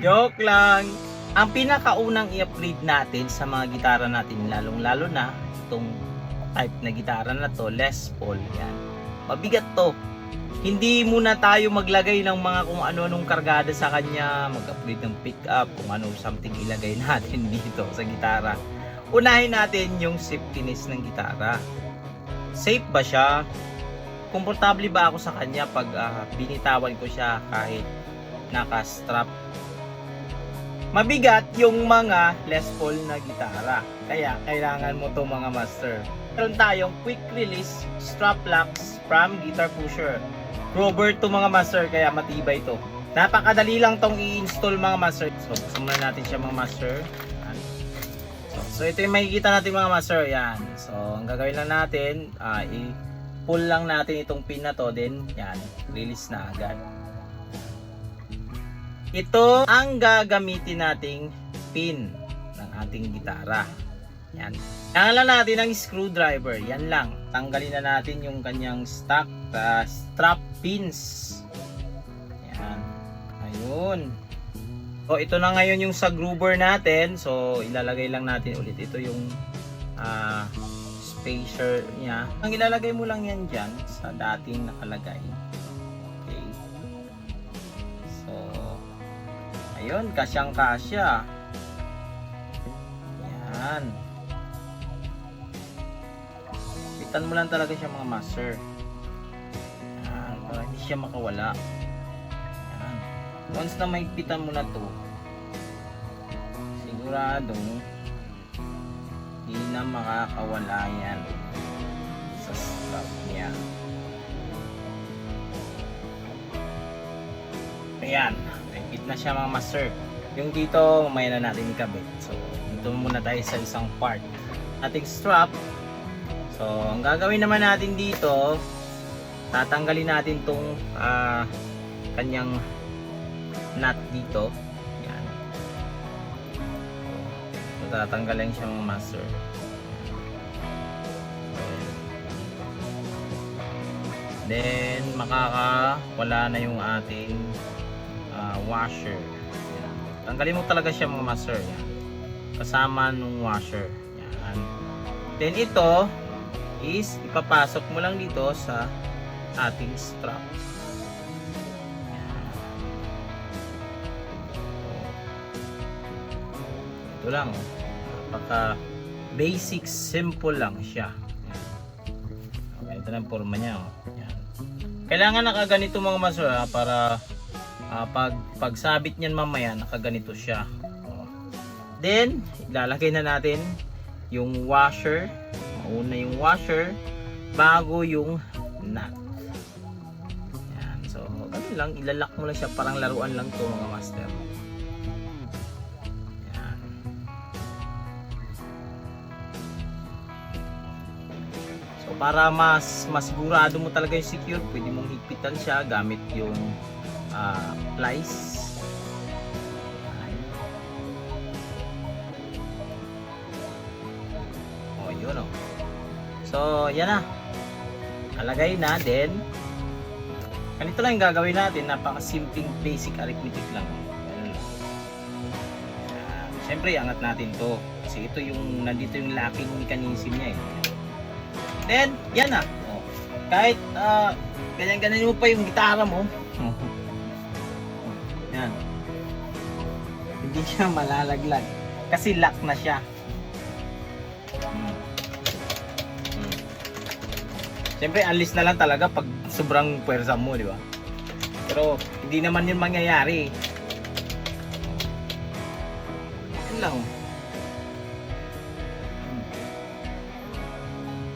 Joke lang. Ang pinakaunang i-upgrade natin sa mga gitara natin, lalong-lalo na itong type na gitara na to, Les Paul. Yan. Mabigat to. Hindi muna tayo maglagay ng mga kung ano-anong kargada sa kanya, mag-upgrade ng pickup, kung ano something ilagay natin dito sa gitara. Unahin natin yung safetyness ng gitara. Safe ba siya? Komportable ba ako sa kanya pag binitawan ko siya kahit naka-strap? Mabigat yung mga Les Paul na gitara, kaya kailangan mo to mga master. Meron tayong quick release strap locks from Guitar Pusher. Rubber to mga master, kaya matibay to. Napakadali lang tong i-install mga master. So buksan muna natin siya mga master. So ito yung makikita natin mga master. Yan. So ang gagawin lang natin, i-pull lang natin itong pin na to, then yan, release na agad. Ito ang gagamitin nating pin ng ating gitara. Yan. Kailangan lang natin ng screwdriver. Yan lang. Tanggalin na natin yung kanyang stock strap pins. Yan. Ayun. So ito na ngayon yung sa groover natin. So ilalagay lang natin ulit. Ito yung spacer niya. Ang ilalagay mo lang yan dyan sa dating nakalagay. Okay. So ayun, kasyang-kasya. Yan. Pitan mo lang talaga siya mga master. Yan, para hindi siya makawala. Yan. Once na mahigpitan mo na to, siguradong hindi na makakawala yan sa strap niya. Ayan. Fit na siya mga master. Yung dito mamaya na natin ikabit. So dito muna tayo sa isang part ating strap. So ang gagawin naman natin dito, tatanggalin natin tong kanyang nut dito. Yan. So tatanggalin siya mga master. Then makakawala na yung ating washer. Yan. Tanggalin mo talaga siya mga master. Yan. Kasama nung washer. Yan. Then ito is ipapasok mo lang dito sa ating strap. Yan. Ito lang. Napaka basic, simple lang siya. Yan. Okay, ito na ang forma niya. Yan. Kailangan nakaganito mga master para pagsabit niyan mamaya nakaganito siya. Then ilalagay na natin yung washer. Mauna yung washer bago yung nut. Yan. So ganun lang, ilalak mo lang siya, parang laruan lang to mga master. Yan. So para mas sigurado mo talaga yung secure, pwede mong higpitan siya gamit yung plies. Oh, yun oh. So, yan na. Alagay na, then ganito lang yung gagawin natin. Napaka-simpleng basic arithmetic lang. Siyempre, angat natin to. Kasi ito yung, nandito yung locking mechanism niya eh. Then, yan na. Oh. Kahit ganyan-ganyan mo pa yung gitara mo. Yan. Hindi siya malalaglag kasi lock na siya. Siyempre unleash na lang talaga pag sobrang puwersa mo, di ba? Pero hindi naman 'yun mangyayari. Yan lang.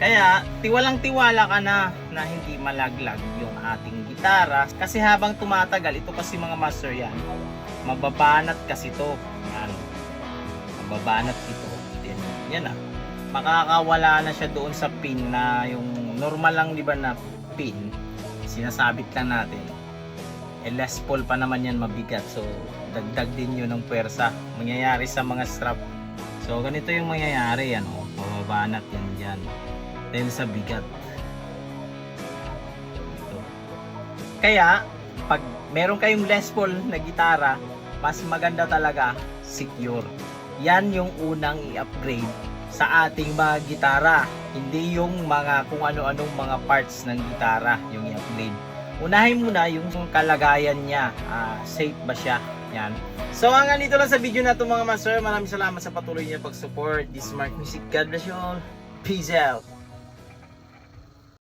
Kaya tiwalang-tiwala ka na hindi malaglag yung ating gitara kasi habang tumatagal, ito kasi mga master yan, mababanat kasi to. Yan. Mababanat ito. Yan na. Makakawala na siya doon sa pin na yung normal lang, di ba, na pin. Sinasabit lang natin. Les Paul pa naman yan, mabigat. So dagdag din yun ng puwersa mangyayari sa mga strap. So ganito yung mangyayari, ano, mababanat yan dyan dahil sa bigat. Ito. Kaya pag meron kayong Les Paul na gitara, mas maganda talaga secure. Yan yung unang i-upgrade sa ating mga gitara. Hindi yung mga kung ano-anong mga parts ng gitara yung i-upgrade. Unahin muna yung kalagayan niya. Safe ba siya? Yan. So hanggang dito lang sa video na ito mga master. Maraming salamat sa patuloy niyo pag-support. This is Mark Music. God bless you all. Peace out.